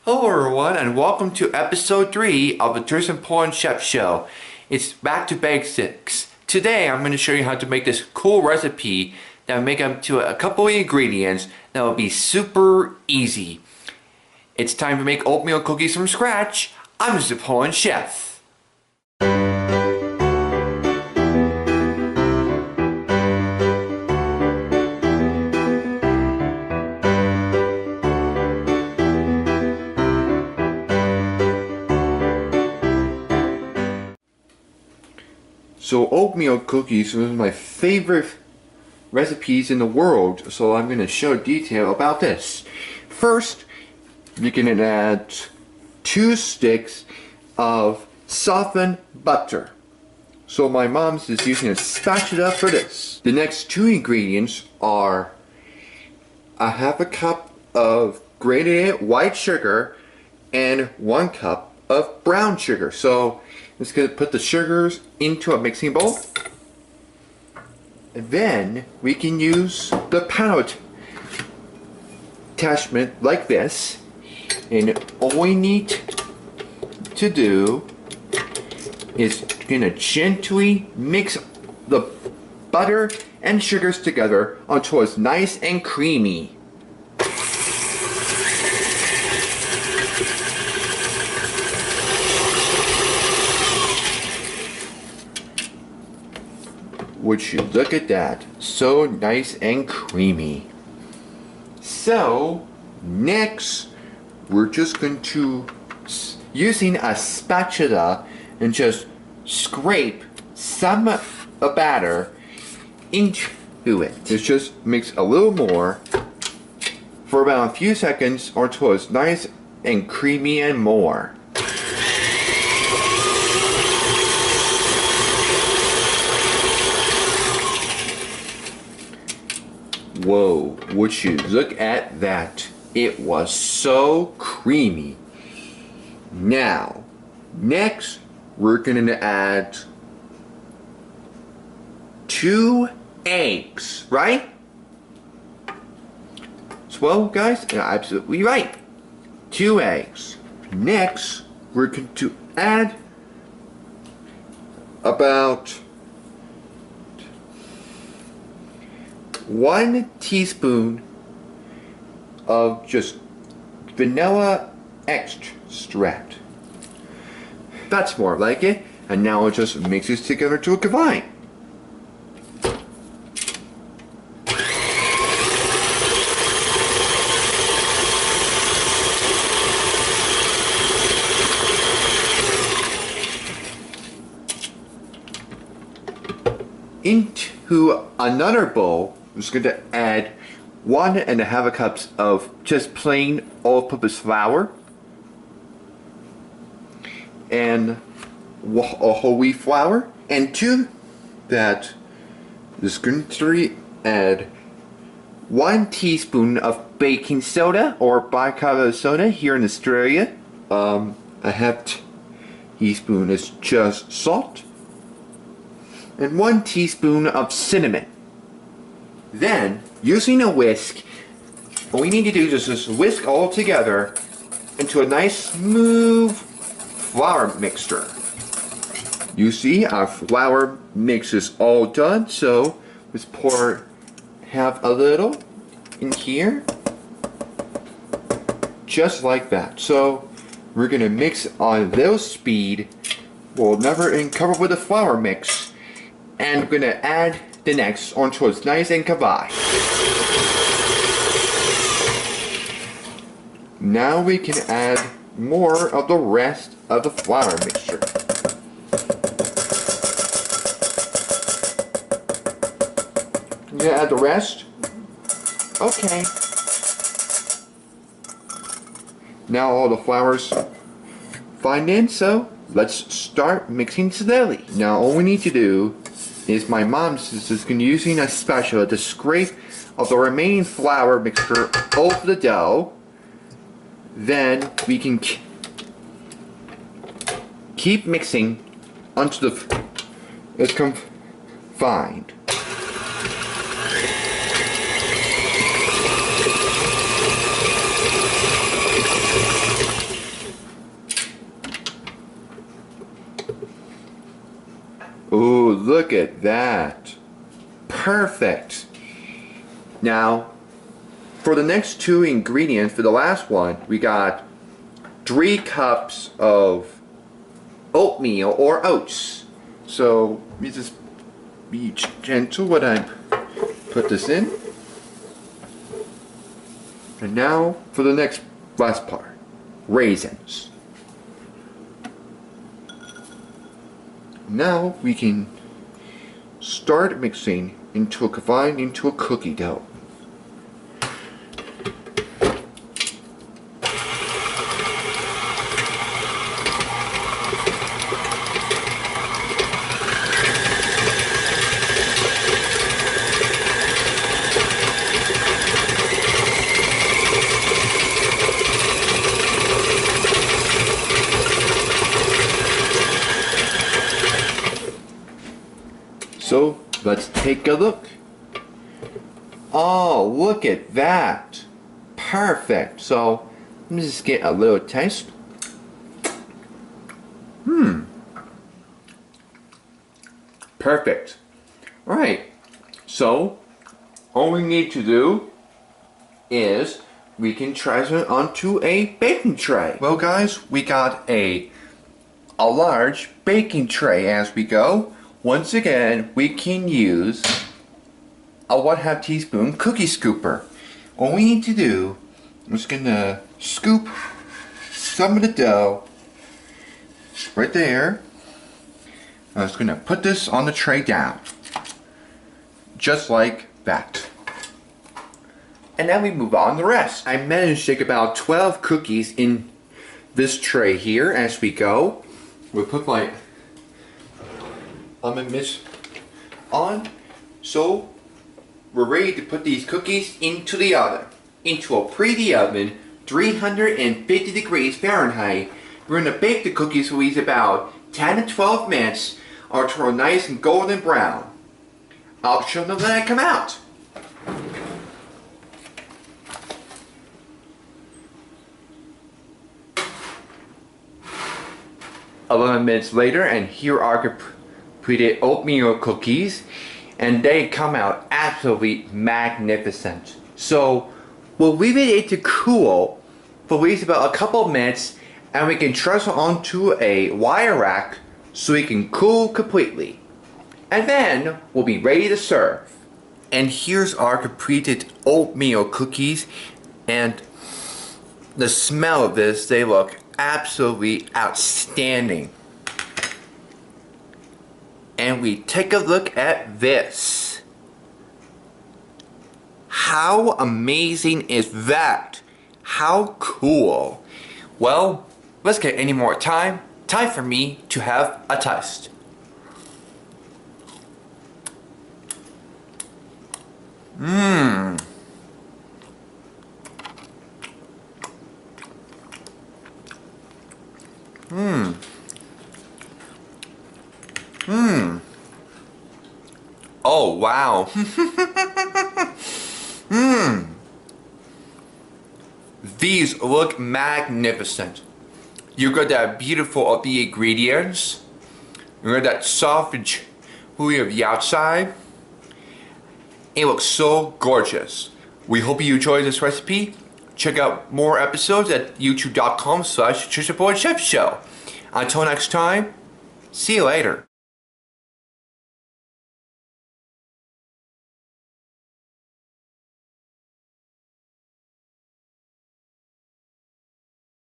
Hello everyone and welcome to episode 3 of the Tristan Pullen Chef show. It's back to basics. Today I'm going to show you how to make this cool recipe that will make up to a couple of ingredients that will be super easy. It's time to make oatmeal cookies from scratch. I'm Mr. Pullen Chef. So oatmeal cookies is one of my favorite recipes in the world, so I'm going to show detail about this. First, you're going to add 2 sticks of softened butter. So my mom's is using a spatula for this. The next 2 ingredients are a half a cup of grated white sugar and 1 cup of brown sugar. So let's put the sugars into a mixing bowl. And then we can use the panel attachment like this. And all we need to do is gonna gently mix the butter and sugars together until it's nice and creamy. Would you look at that? So nice and creamy. So next we're just going to using a spatula and just scrape some batter into it. Just mix a little more for about a few seconds until it's nice and creamy and more. Whoa, would you look at that? It was so creamy. Now, next we're going to add 2 eggs, right? Well, guys, you're absolutely right. 2 eggs. Next, we're going to add about 1 teaspoon of just vanilla extract. That's more like it. And now we'll just mix this together to a combine. Into another bowl, I'm just going to add 1½ cups of just plain all-purpose flour and a whole wheat flour, and to that just going to add 1 teaspoon of baking soda or bicarbonated soda here in Australia. A half teaspoon is just salt, and 1 teaspoon of cinnamon. Then, using a whisk, what we need to do is just whisk all together into a nice smooth flour mixture. You see, our flour mix is all done, so let's have a little in here, just like that. So we're gonna mix on low speed. We'll never cover with the flour mix, and we're gonna add the next until it's nice and combined. Now we can add more of the rest of the flour mixture. You gonna add the rest? Okay. Now all the flour's fine in, so let's start mixing slowly. Now all we need to do is my mom's just going to using a spatula to scrape of the remaining flour mixture over the dough. Then we can keep mixing until it's combined. look at that. Perfect. Now, for the next two ingredients, for the last one, we got 3 cups of oatmeal or oats. So, let me just be gentle when I put this in. And now, for the last part, raisins. Now we can start mixing combine into a cookie dough. So let's take a look. Oh, look at that. Perfect. So let me just get a little taste. Perfect. Alright. So all we need to do is we can transfer it onto a baking tray. Well guys, we got a large baking tray as we go. Once again, we can use a 1/2 teaspoon cookie scooper. All we need to do, I'm just gonna scoop some of the dough right there. I'm just gonna put this on the tray down. Just like that. And then we move on the rest. I managed to take about 12 cookies in this tray here as we go. We'll put my almond mix on. So we're ready to put these cookies into the oven. Into a preheated oven, 350 degrees Fahrenheit. We're going to bake the cookies for about 10 to 12 minutes until nice and golden brown. I'll show them when I come out. "11 minutes later, and here are completed oatmeal cookies, and they come out absolutely magnificent. So we'll leave it to cool for at least about a couple of minutes, and we can transfer onto a wire rack so it can cool completely. And then we'll be ready to serve. And here's our completed oatmeal cookies, and the smell of this, they look absolutely outstanding. And we take a look at this. How amazing is that? How cool. Well, let's get any more time for me to have a taste. Mmm. Mmm. Mmm. Oh, wow. Mmm. These look magnificent. You got that beautiful of the ingredients. You got that soft and chewy of the outside. It looks so gorgeous. We hope you enjoyed this recipe. Check out more episodes at youtube.com/Tristan Pullen Chef Show. Until next time, see you later.